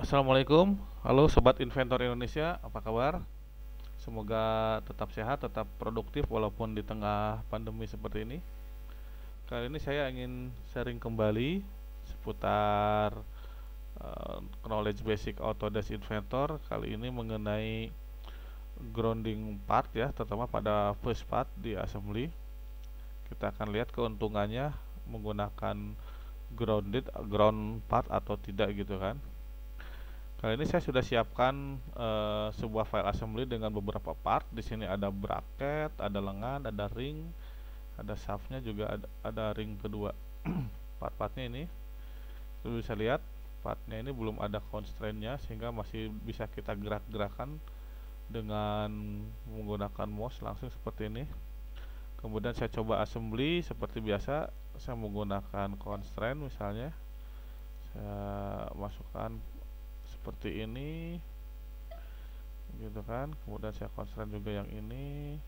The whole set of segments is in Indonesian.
Assalamualaikum, halo Sobat Inventor Indonesia, apa kabar? Semoga tetap sehat, tetap produktif walaupun di tengah pandemi seperti ini. Kali ini saya ingin sharing kembali seputar knowledge basic Autodesk Inventor. Kali ini mengenai grounding part ya, terutama pada first part di assembly. Kita akan lihat keuntungannya menggunakan ground part atau tidak gitu kan. Kali ini saya sudah siapkan sebuah file assembly dengan beberapa part. Di sini ada bracket, ada lengan, ada ring, ada shaftnya juga ada ring kedua. Part-partnya ini, sudah bisa lihat partnya ini belum ada constraintnya sehingga masih bisa kita gerak-gerakan dengan menggunakan mouse langsung seperti ini. Kemudian saya coba assembly seperti biasa. Saya menggunakan constraint misalnya. Saya masukkan seperti ini gitu kan, kemudian saya constraint juga yang ini.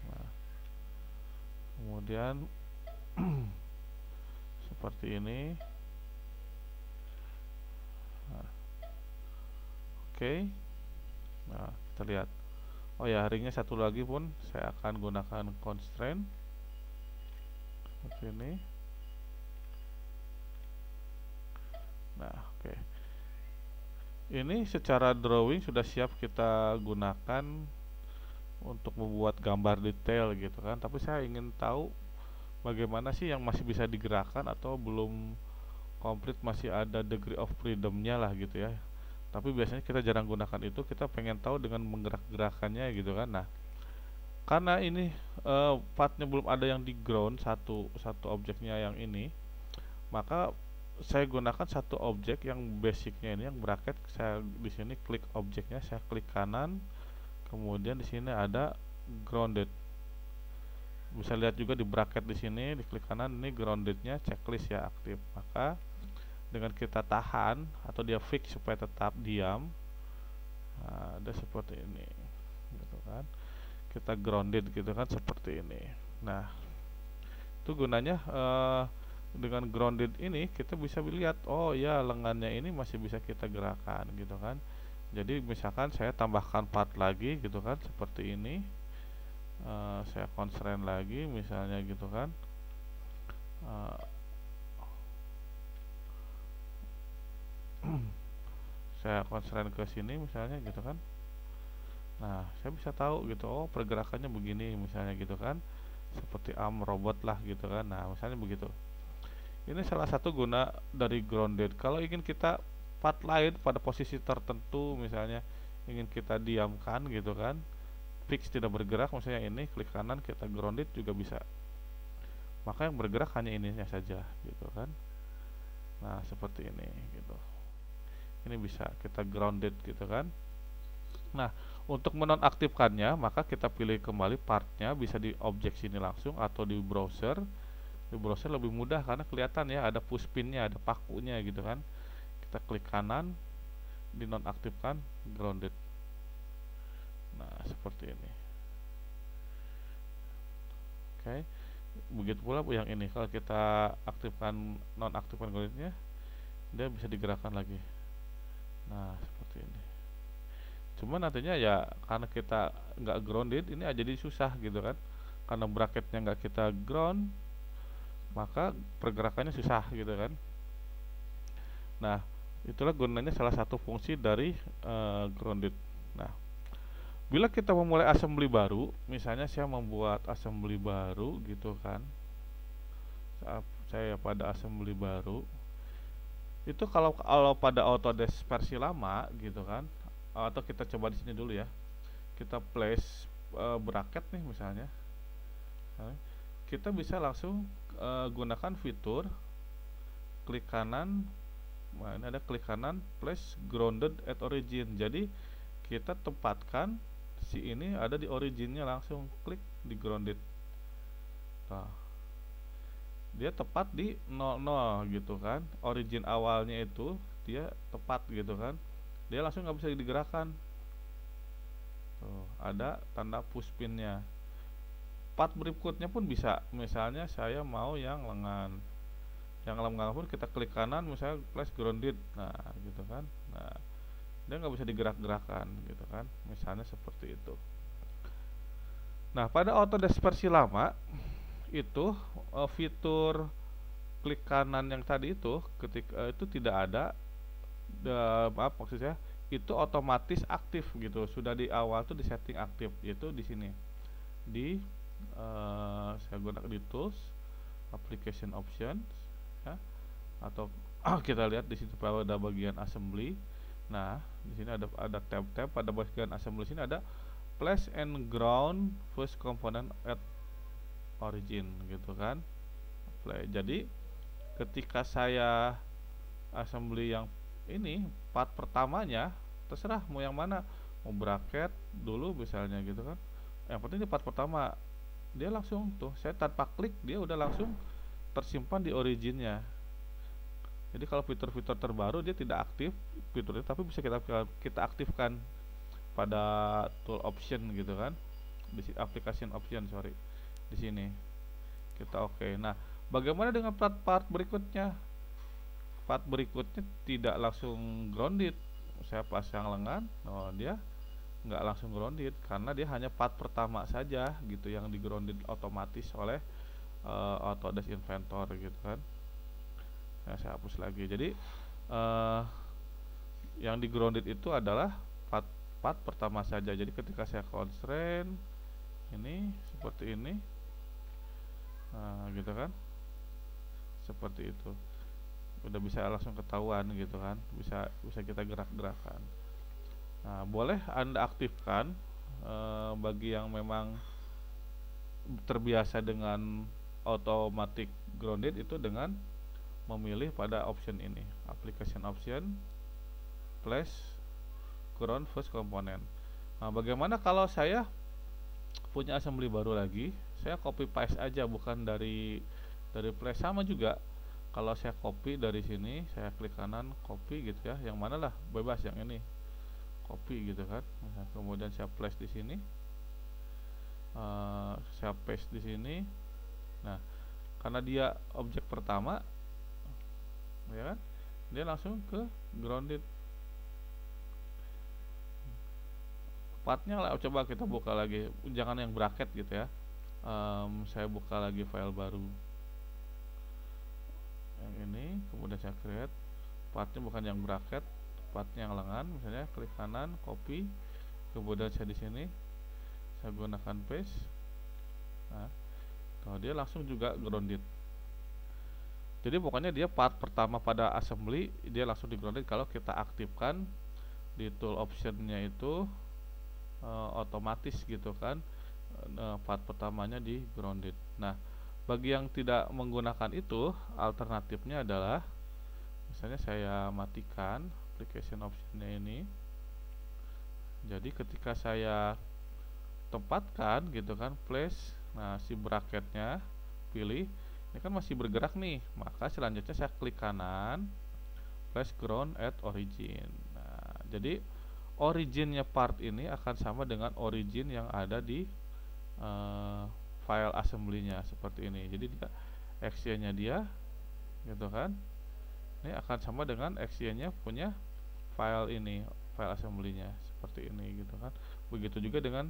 Nah, kemudian seperti ini. Nah, oke. Nah, kita lihat. Oh ya, ringnya satu lagi pun saya akan gunakan constraint seperti ini. Nah, oke. Ini secara drawing sudah siap kita gunakan untuk membuat gambar detail gitu kan. Tapi saya ingin tahu bagaimana sih yang masih bisa digerakkan atau belum komplit, masih ada degree of freedomnya lah gitu ya. Tapi biasanya kita jarang gunakan itu, kita pengen tahu dengan menggerak-gerakannya gitu kan. Nah, karena ini partnya belum ada yang di ground, satu objeknya yang ini, maka saya gunakan satu objek yang basicnya ini, yang bracket. Saya di sini klik objeknya, saya klik kanan, kemudian di sini ada grounded. Bisa lihat juga di bracket di sini, di klik kanan ini groundednya checklist ya aktif. Maka dengan kita tahan atau dia fix supaya tetap diam, nah, ada seperti ini gitu kan, kita grounded gitu kan seperti ini. Nah, itu gunanya dengan grounded ini kita bisa lihat, oh ya lengannya ini masih bisa kita gerakan gitu kan. Jadi misalkan saya tambahkan part lagi gitu kan seperti ini, saya constraint lagi misalnya gitu kan. Saya constraint ke sini misalnya gitu kan. Nah, saya bisa tahu gitu, oh pergerakannya begini misalnya gitu kan, seperti arm robot lah gitu kan. Nah, misalnya begitu. Ini salah satu guna dari grounded. Kalau ingin kita part lain pada posisi tertentu, misalnya ingin kita diamkan gitu kan, fix tidak bergerak, misalnya ini klik kanan kita grounded juga bisa. Maka yang bergerak hanya ininya saja gitu kan. Nah, seperti ini gitu. Ini bisa kita grounded gitu kan. Nah, untuk menonaktifkannya maka kita pilih kembali partnya, bisa di objek sini langsung atau di browser. Di browser lebih mudah karena kelihatan ya, ada push pinnya, ada pakunya gitu kan. Kita klik kanan, dinonaktifkan, grounded. Nah, seperti ini. Oke. Begitu pula yang ini, kalau kita aktifkan, nonaktifkan groundednya, dia bisa digerakkan lagi. Nah, seperti ini. Cuma nantinya ya karena kita nggak grounded, ini aja jadi susah gitu kan. Karena bracketnya nggak kita ground, maka pergerakannya susah gitu kan. Nah, itulah gunanya salah satu fungsi dari grounded. Nah, bila kita memulai assembly baru, misalnya saya membuat assembly baru gitu kan, saat saya pada assembly baru, itu kalau pada Autodesk versi lama gitu kan, atau kita coba di sini dulu ya, kita place bracket nih misalnya. Nah, kita bisa langsung gunakan fitur klik kanan. Nah, ini ada klik kanan place grounded at origin. Jadi kita tempatkan si ini ada di originnya, langsung klik di grounded. Nah, dia tepat di 00 gitu kan. Origin awalnya itu dia tepat gitu kan. Dia langsung nggak bisa digerakkan. Tuh, ada tanda push pinnya. Part berikutnya pun bisa. Misalnya saya mau yang lengan. yang lenggang pun kita klik kanan misalnya place grounded, nah gitu kan. Nah dia nggak bisa digerak-gerakan gitu kan, misalnya seperti itu. Nah pada Autodesk versi lama itu fitur klik kanan yang tadi itu ketika itu tidak ada, maaf maksudnya itu otomatis aktif gitu, sudah di awal tuh di setting aktif, yaitu di sini di saya gunakan di tools application options ya, atau kita lihat di situ pada bagian assembly. Nah di sini ada tab-tab pada bagian assembly, sini ada place and ground first component at origin gitu kan. Jadi ketika saya assembly yang ini part pertamanya, terserah mau yang mana, mau bracket dulu misalnya gitu kan, yang penting di part pertama dia langsung tuh, saya tanpa klik dia udah langsung tersimpan di originnya. Jadi kalau fitur-fitur terbaru dia tidak aktif fiturnya, tapi bisa kita aktifkan pada tool option gitu kan, di application option sorry, di sini kita oke. Nah bagaimana dengan part berikutnya? Part berikutnya tidak langsung grounded, saya pasang lengan, oh dia nggak langsung grounded karena dia hanya part pertama saja gitu yang di grounded otomatis oleh Autodesk Inventor gitu kan. Nah, saya hapus lagi. Jadi yang di grounded itu adalah part pertama saja. Jadi ketika saya constraint ini seperti ini, nah, gitu kan, seperti itu, udah bisa langsung ketahuan gitu kan, bisa kita gerak-gerakan. Nah boleh Anda aktifkan bagi yang memang terbiasa dengan automatic grounded itu dengan memilih pada option ini, application option place ground first component. Nah bagaimana kalau saya punya assembly baru lagi, saya copy paste aja, bukan dari place, sama juga. Kalau saya copy dari sini, saya klik kanan copy gitu ya, yang mana lah bebas, yang ini copy gitu kan. Nah, kemudian saya place di sini, saya paste di sini. Nah karena dia objek pertama ya kan, dia langsung ke grounded partnya lah. Coba kita buka lagi, jangan yang bracket gitu ya. Saya buka lagi file baru yang ini, kemudian saya create partnya bukan yang bracket, partnya yang lengan, misalnya klik kanan copy, kemudian saya di sini saya gunakan paste. Nah dia langsung juga grounded. Jadi pokoknya dia part pertama pada assembly dia langsung di grounded kalau kita aktifkan di tool optionnya itu otomatis gitu kan, part pertamanya di grounded. Nah bagi yang tidak menggunakan itu, alternatifnya adalah misalnya saya matikan application optionnya ini. Jadi ketika saya tempatkan gitu kan place, nah si bracketnya pilih, ini kan masih bergerak nih, maka selanjutnya saya klik kanan place ground at origin. Nah jadi originnya part ini akan sama dengan origin yang ada di file assembly-nya seperti ini. Jadi dia action-nya dia gitu kan, ini akan sama dengan action-nya punya file ini, file assembly-nya seperti ini gitu kan. Begitu juga dengan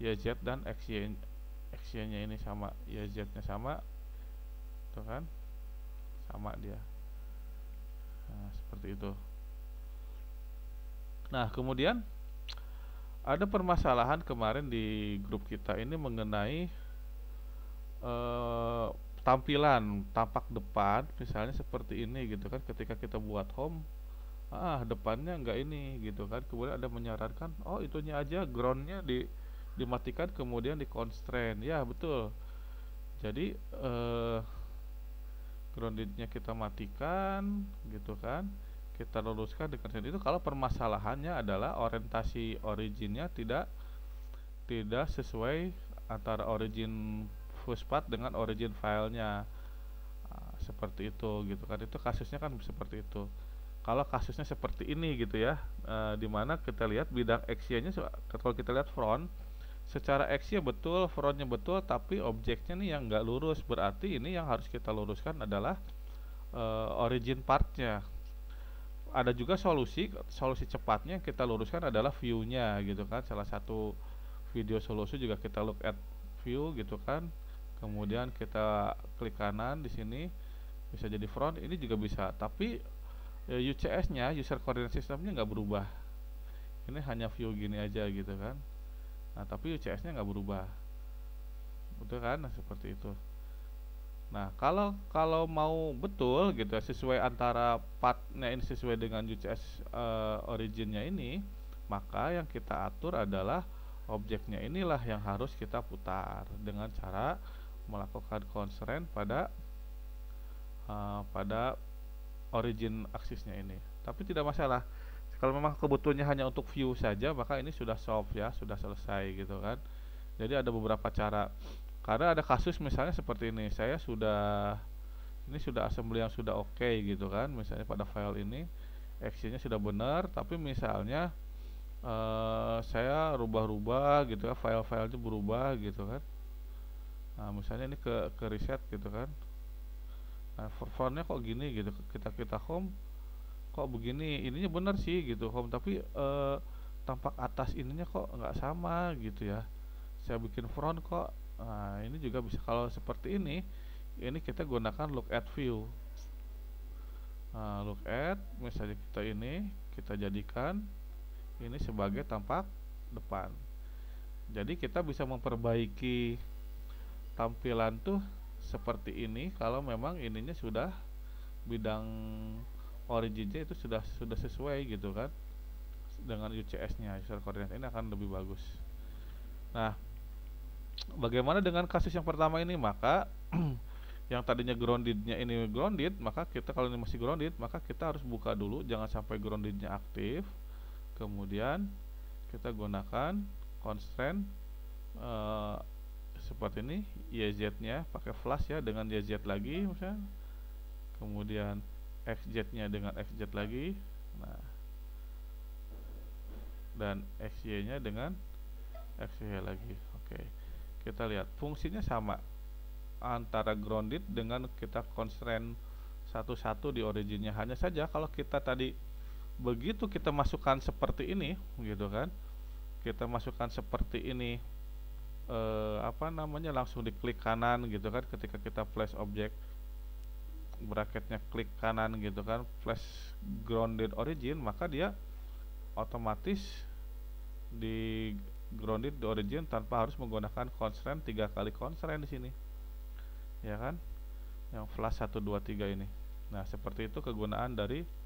YZ dan action-nya ini sama, YZ-nya sama gitu kan, sama dia. Nah seperti itu. Nah kemudian ada permasalahan kemarin di grup kita ini mengenai tampilan tampak depan, misalnya seperti ini gitu kan. Ketika kita buat home, depannya enggak ini gitu kan. Kemudian ada menyarankan, oh itunya aja, groundnya dimatikan kemudian di constraint. Ya betul. Jadi groundednya kita matikan gitu kan, kita luruskan dengan itu. Kalau permasalahannya adalah orientasi originnya tidak sesuai antara origin first part dengan origin filenya, seperti itu gitu kan. Itu kasusnya kan seperti itu. Kalau kasusnya seperti ini gitu ya, dimana kita lihat bidang aksinya, kalau kita lihat front, secara aksinya betul, frontnya betul, tapi objeknya nih yang nggak lurus. Berarti ini yang harus kita luruskan adalah origin partnya. Ada juga solusi cepatnya yang kita luruskan adalah view-nya gitu kan. Salah satu video solusi juga kita look at view gitu kan. Kemudian kita klik kanan di sini bisa jadi front, ini juga bisa. Tapi UCS-nya, user coordinate systemnya nggak berubah. Ini hanya view gini aja gitu kan. Nah, tapi UCS-nya nggak berubah. Betul kan? Nah, seperti itu. Nah, kalau kalau mau betul gitu ya, sesuai antara partnya ini sesuai dengan UCS originnya ini, maka yang kita atur adalah objeknya inilah yang harus kita putar dengan cara melakukan constraint pada origin aksisnya ini. Tapi tidak masalah. Kalau memang kebutuhannya hanya untuk view saja, maka ini sudah solve ya, sudah selesai gitu kan. Jadi ada beberapa cara. Karena ada kasus misalnya seperti ini, ini sudah assembly yang sudah oke gitu kan, misalnya pada file ini actionnya sudah benar, tapi misalnya saya rubah-rubah gitu ya, file-filenya berubah gitu kan. Nah, misalnya ini ke reset gitu kan. Nah, fontnya kok gini gitu, kita home kok begini, ininya benar sih gitu home, tapi tampak atas ininya kok nggak sama gitu ya. Saya bikin front kok. Nah, ini juga bisa. Kalau seperti ini kita gunakan look at view. Nah, look at misalnya kita jadikan ini sebagai tampak depan. Jadi kita bisa memperbaiki tampilan tuh seperti ini kalau memang ininya sudah bidang originnya itu sudah sesuai gitu kan dengan UCS-nya, user coordinate ini akan lebih bagus. Nah, bagaimana dengan kasus yang pertama ini? Maka yang tadinya groundednya ini grounded, maka kita kalau ini masih grounded, maka kita harus buka dulu, jangan sampai groundednya aktif. Kemudian kita gunakan constraint seperti ini, YZ-nya pakai flash ya dengan YZ lagi misalnya. Kemudian XZ-nya dengan XZ lagi. Nah, dan XY-nya dengan XY lagi. Oke. Kita lihat fungsinya sama antara grounded dengan kita constraint satu-satu di originnya. Hanya saja kalau kita tadi begitu kita masukkan seperti ini gitu kan, kita masukkan seperti ini langsung diklik kanan gitu kan, ketika kita flash object bracketnya klik kanan gitu kan, flash grounded origin, maka dia otomatis di grounded di origin tanpa harus menggunakan constraint 3 kali constraint di sini ya kan, yang flash 1 2 3 ini. Nah, seperti itu kegunaan dari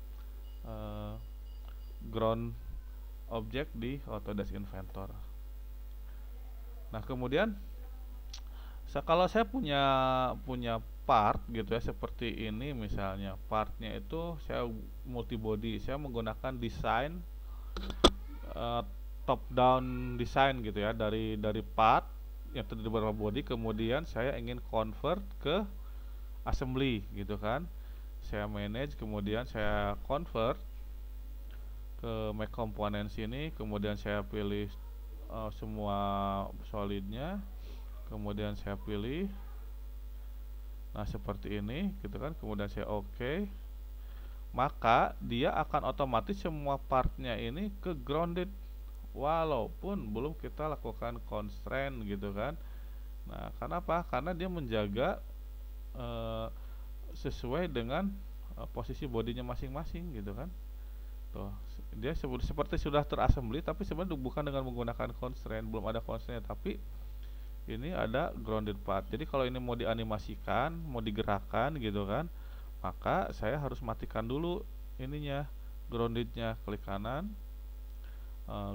ground object di Autodesk Inventor. Nah, kemudian kalau saya punya part gitu ya seperti ini, misalnya partnya itu saya multi body, saya menggunakan desain top down design gitu ya, dari part yang terdiri beberapa body, kemudian saya ingin convert ke assembly gitu kan. Saya manage, kemudian saya convert ke make components ini, kemudian saya pilih semua solidnya, kemudian saya pilih, nah seperti ini gitu kan, kemudian saya oke, maka dia akan otomatis semua partnya ini ke grounded walaupun belum kita lakukan constraint gitu kan. Nah, kenapa? Karena dia menjaga sesuai dengan posisi bodinya masing-masing gitu kan. Tuh, dia seperti sudah terassembly, tapi sebenarnya bukan dengan menggunakan constraint, belum ada constraint, tapi ini ada grounded part. Jadi kalau ini mau dianimasikan, mau digerakkan gitu kan, maka saya harus matikan dulu ininya, groundednya, klik kanan,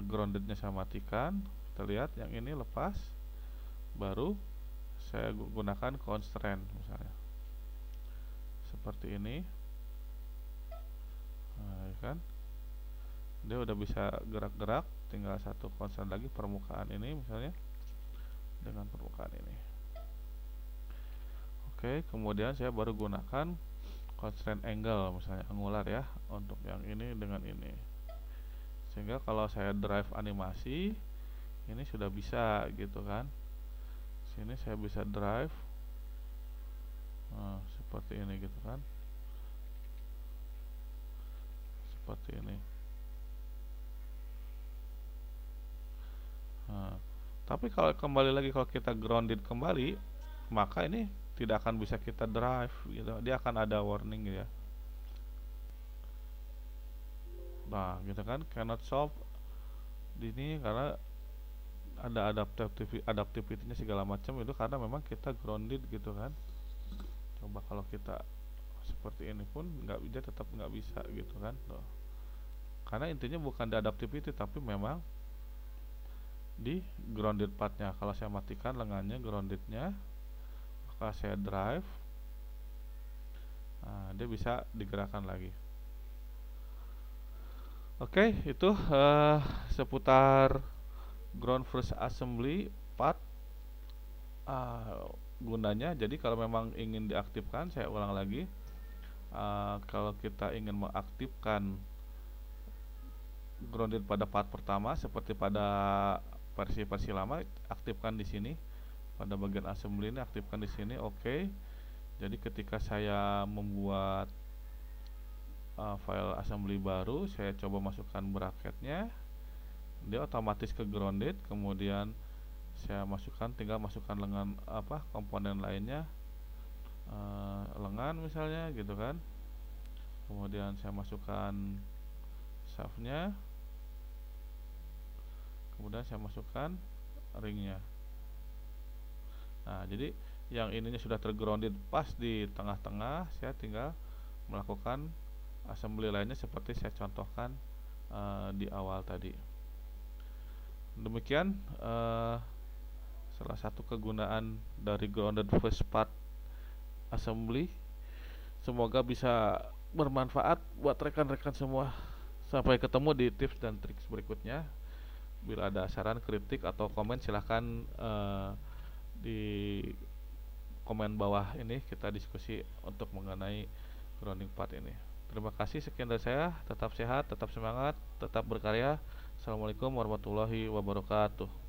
groundednya saya matikan. Kita lihat yang ini lepas, baru saya gunakan constraint misalnya seperti ini. Nah, kan dia udah bisa gerak-gerak, tinggal satu constraint lagi, permukaan ini misalnya dengan permukaan ini. Oke, kemudian saya baru gunakan constraint angle misalnya, angular ya, untuk yang ini dengan ini, sehingga kalau saya drive animasi ini sudah bisa gitu kan. Sini saya bisa drive seperti ini gitu kan. seperti ini. Nah, tapi kalau kembali lagi, kalau kita grounded kembali, maka ini tidak akan bisa kita drive gitu. Dia akan ada warning ya. Nah, gitu kan, cannot solve di ini karena ada adaptivity-nya segala macam itu karena memang kita grounded gitu kan. Coba kalau kita seperti ini pun nggak bisa, tetap nggak bisa gitu kan. Tuh. Karena intinya bukan di adaptivity tapi memang di grounded partnya. Kalau saya matikan lengannya, groundednya, maka saya drive, nah, dia bisa digerakkan lagi. Oke, itu seputar ground first assembly part gunanya. Jadi kalau memang ingin diaktifkan, saya ulang lagi, kalau kita ingin mengaktifkan grounded pada part pertama seperti pada versi lama, aktifkan di sini pada bagian assembly ini, aktifkan di sini. Oke. Jadi ketika saya membuat file assembly baru, saya coba masukkan bracketnya, dia otomatis ke grounded. Kemudian saya tinggal masukkan lengan komponen lainnya, lengan misalnya gitu kan. Kemudian saya masukkan shaftnya, kemudian saya masukkan ringnya. Nah, jadi yang ininya sudah tergrounded pas di tengah-tengah, saya tinggal melakukan assembly lainnya seperti saya contohkan di awal tadi. Demikian salah satu kegunaan dari grounded first part assembly. Semoga bisa bermanfaat buat rekan-rekan semua. Sampai ketemu di tips dan trik berikutnya. Bila ada saran, kritik, atau komen, silahkan di komen bawah ini, kita diskusi untuk mengenai grounding part ini. Terima kasih, sekian dari saya. Tetap sehat, tetap semangat, tetap berkarya. Assalamualaikum warahmatullahi wabarakatuh.